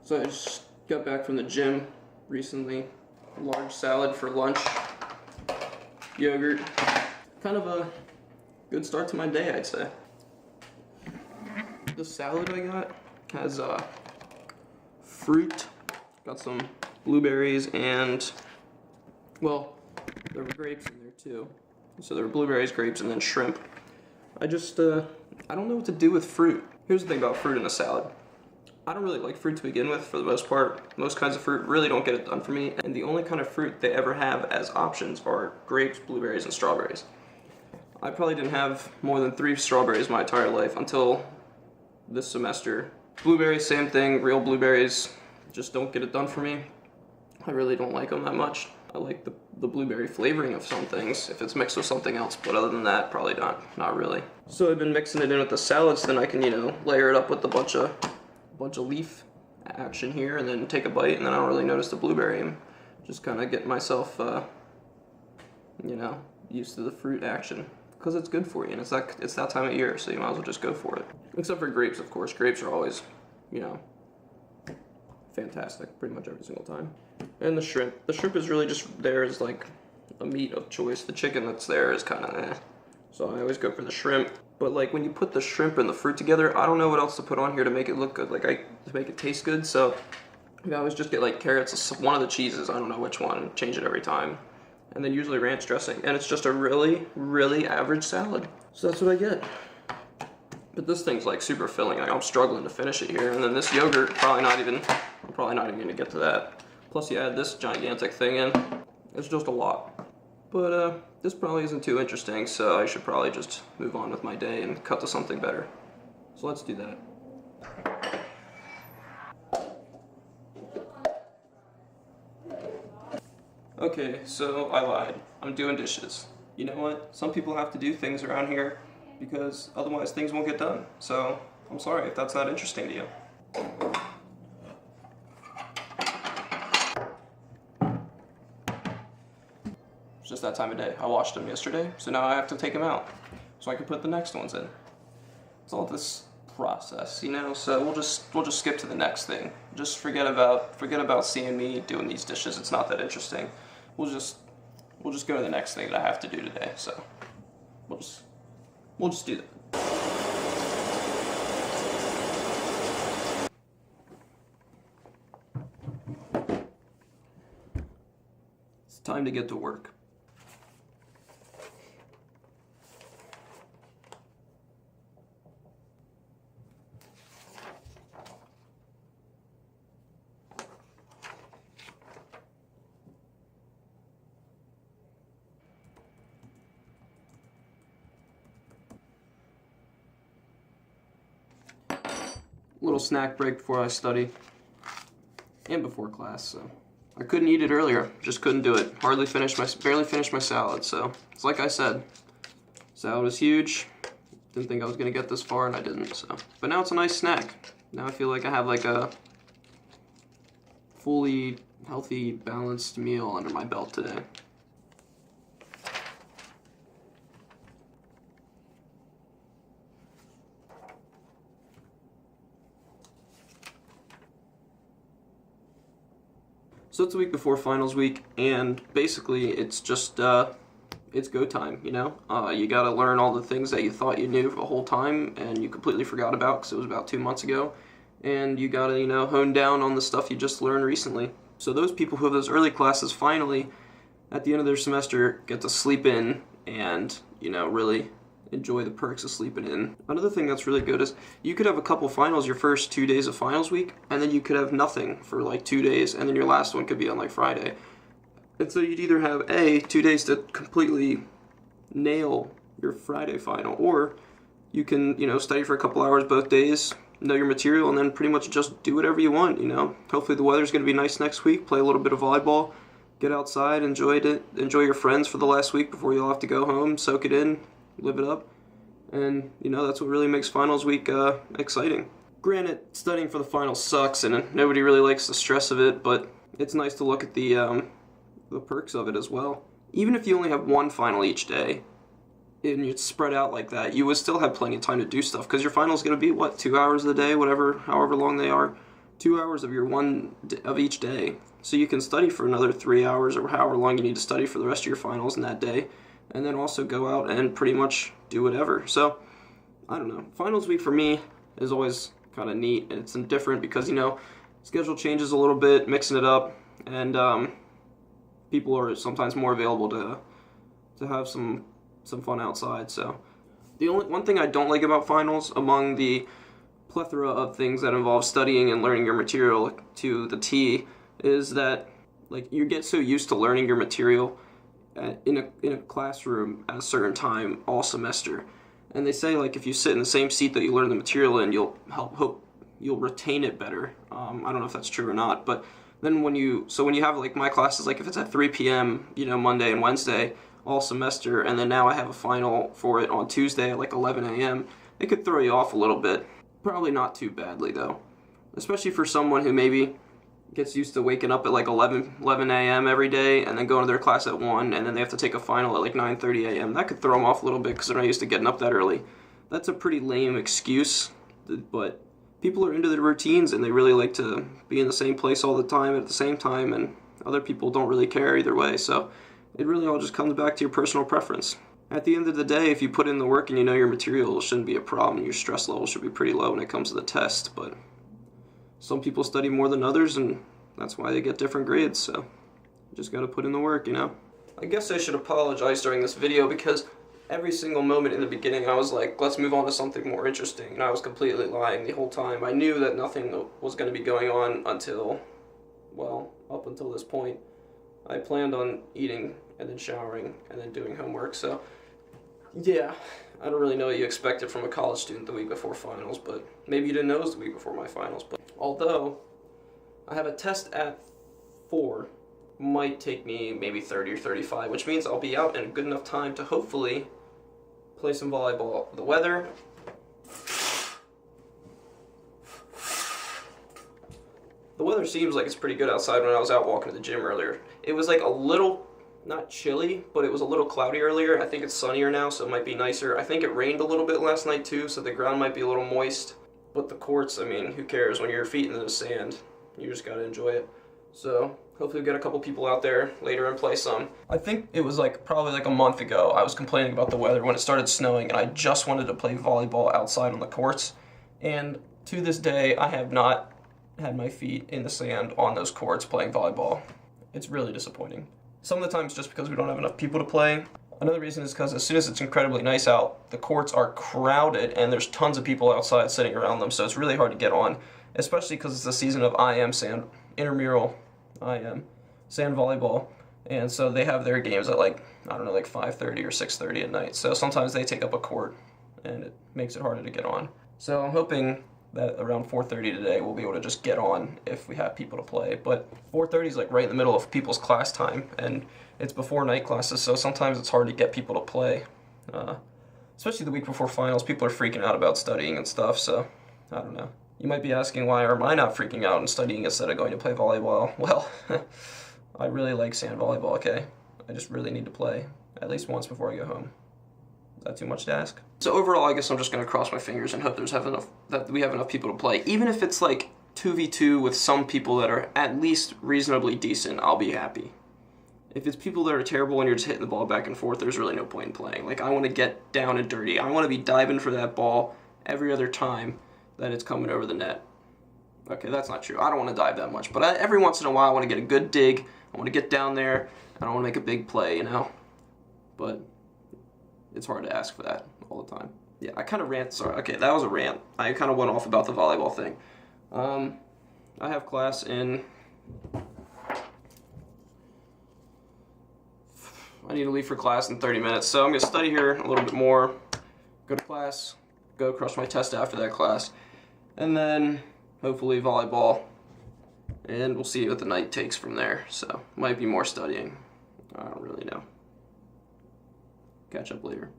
So I just got back from the gym recently. Large salad for lunch, yogurt. Kind of a good start to my day, I'd say. The salad I got has fruit, got some blueberries, and, well, there were grapes in there too. So there were blueberries, grapes, and then shrimp. I don't know what to do with fruit. Here's the thing about fruit in a salad. I don't really like fruit to begin with, for the most part. Most kinds of fruit really don't get it done for me, and the only kind of fruit they ever have as options are grapes, blueberries, and strawberries. I probably didn't have more than 3 strawberries my entire life until this semester. Blueberries, same thing. Real blueberries just don't get it done for me. I really don't like them that much. I like the blueberry flavoring of some things if it's mixed with something else, but other than that, probably not really. So I've been mixing it in with the salads, then I can, layer it up with a bunch of leaf action here, and then take a bite, and then I don't really notice the blueberry, and just kind of get myself, used to the fruit action, because it's good for you, and it's that time of year, so you might as well just go for it. Except for grapes, of course. Grapes are always, fantastic, pretty much every single time. And the shrimp. The shrimp is really just there as like a meat of choice. The chicken that's there is kind of eh. So I always go for the shrimp. But like when you put the shrimp and the fruit together, I don't know what else to put on here to make it look good, to make it taste good. So I always just get like carrots, one of the cheeses, I don't know which one, change it every time. And then usually ranch dressing. And it's just a really, really average salad. So that's what I get. But this thing's like super filling. Like I'm struggling to finish it here. And then this yogurt, I'm probably not even gonna get to that. Plus you add this gigantic thing in. It's just a lot. But this probably isn't too interesting, so I should probably just move on with my day and cut to something better. So let's do that. Okay, so I lied. I'm doing dishes. You know what? Some people have to do things around here because otherwise things won't get done. So I'm sorry if that's not interesting to you. It's just that time of day. I washed them yesterday, so now I have to take them out so I can put the next ones in. It's all this process, so we'll just skip to the next thing. Just forget about seeing me doing these dishes. It's not that interesting. We'll just go to the next thing that I have to do today. So we'll just do that. It's time to get to work. Little snack break before I study and before class, so I couldn't eat it earlier, just couldn't do it. Barely finished my salad, so it's like I said, salad was huge. Didn't think I was gonna get this far, and I didn't. So, but now it's a nice snack. Now I feel like I have like a fully healthy, balanced meal under my belt today. So it's a week before finals week, and basically it's just, it's go time, you gotta learn all the things that you thought you knew the whole time, and you completely forgot about because it was about 2 months ago, and you gotta, hone down on the stuff you just learned recently. So those people who have those early classes finally, at the end of their semester, get to sleep in and, really enjoy the perks of sleeping in. Another thing that's really good is you could have a couple finals your first 2 days of finals week, and then you could have nothing for like 2 days, and then your last one could be on like Friday. And so you'd either have 2 days to completely nail your Friday final, or you can, study for a couple hours both days, know your material, and then pretty much just do whatever you want, Hopefully the weather's going to be nice next week, play a little bit of volleyball, get outside, enjoy your friends for the last week before you'll have to go home, soak it in, live it up, and that's what really makes finals week exciting. Granted, studying for the finals sucks, and nobody really likes the stress of it, but it's nice to look at the perks of it as well. Even if you only have one final each day, and it's spread out like that, you would still have plenty of time to do stuff, because your final's going to be, 2 hours a day, however long they are, 2 hours of of each day. So you can study for another 3 hours or however long you need to study for the rest of your finals in that day, and then also go out and pretty much do whatever. So, I don't know. Finals week for me is always kind of neat, and it's different because, schedule changes a little bit, mixing it up, and people are sometimes more available to have some fun outside. So, the only one thing I don't like about finals, among the plethora of things that involve studying and learning your material to the T, is that you get so used to learning your material in a classroom at a certain time all semester, and they say if you sit in the same seat that you learn the material in, you'll retain it better. I don't know if that's true or not, but then when you have my classes, if it's at 3 p.m. Monday and Wednesday all semester, and then now I have a final for it on Tuesday at 11 a.m., it could throw you off a little bit. Probably not too badly though, especially for someone who maybe gets used to waking up at 11 a.m. every day and then going to their class at 1, and then they have to take a final at 9:30 a.m. That could throw them off a little bit because they're not used to getting up that early. That's a pretty lame excuse, but people are into their routines and they really like to be in the same place all the time at the same time, and other people don't really care either way. So it really all just comes back to your personal preference. At the end of the day, if you put in the work and you know your material, it shouldn't be a problem. Your stress level should be pretty low when it comes to the test, but some people study more than others, and that's why they get different grades, so you just gotta put in the work, I guess I should apologize during this video because every single moment in the beginning I was like, let's move on to something more interesting, and I was completely lying the whole time. I knew that nothing was going to be going on up until this point. I planned on eating and then showering and then doing homework, so yeah, I don't really know what you expected from a college student the week before finals, but maybe you didn't know it was the week before my finals. But although I have a test at 4, might take me maybe 30 or 35, which means I'll be out in a good enough time to hopefully play some volleyball. The weather seems like it's pretty good outside. When I was out walking to the gym earlier, it was a little, not chilly, but it was a little cloudy earlier. I think it's sunnier now, so it might be nicer. I think it rained a little bit last night too, so the ground might be a little moist. But the courts, who cares? When your feet in the sand, you just gotta enjoy it. So hopefully we'll get a couple people out there later and play some. I think it was probably a month ago, I was complaining about the weather when it started snowing, and I just wanted to play volleyball outside on the courts. And to this day, I have not had my feet in the sand on those courts playing volleyball. It's really disappointing. Some of the times just because we don't have enough people to play. Another reason is because as soon as it's incredibly nice out, the courts are crowded and there's tons of people outside sitting around them, so it's really hard to get on, especially because it's the season of intramural sand volleyball, and so they have their games at 5:30 or 6:30 at night, so sometimes they take up a court and it makes it harder to get on. So I'm hoping that around 4:30 today we'll be able to just get on if we have people to play, but 4:30 is right in the middle of people's class time, and it's before night classes, so sometimes it's hard to get people to play, especially the week before finals. People are freaking out about studying and stuff, so I don't know. You might be asking, why am I not freaking out and studying instead of going to play volleyball? Well, I really like sand volleyball, okay? I just really need to play at least once before I go home. Is that too much to ask? So overall, I guess I'm just going to cross my fingers and hope that we have enough people to play. Even if it's 2v2 with some people that are at least reasonably decent, I'll be happy. If it's people that are terrible and you're just hitting the ball back and forth, there's really no point in playing. I want to get down and dirty. I want to be diving for that ball every other time that it's coming over the net. Okay, that's not true. I don't want to dive that much, but every once in a while I want to get a good dig. I want to get down there, and I want to make a big play, But it's hard to ask for that all the time. Yeah, I kind of rant. Sorry, okay, that was a rant. I kind of went off about the volleyball thing. I have class in... I need to leave for class in 30 minutes, so I'm going to study here a little bit more, go to class, go crush my test after that class, and then hopefully volleyball, and we'll see what the night takes from there. So might be more studying. I don't really know. Catch up later.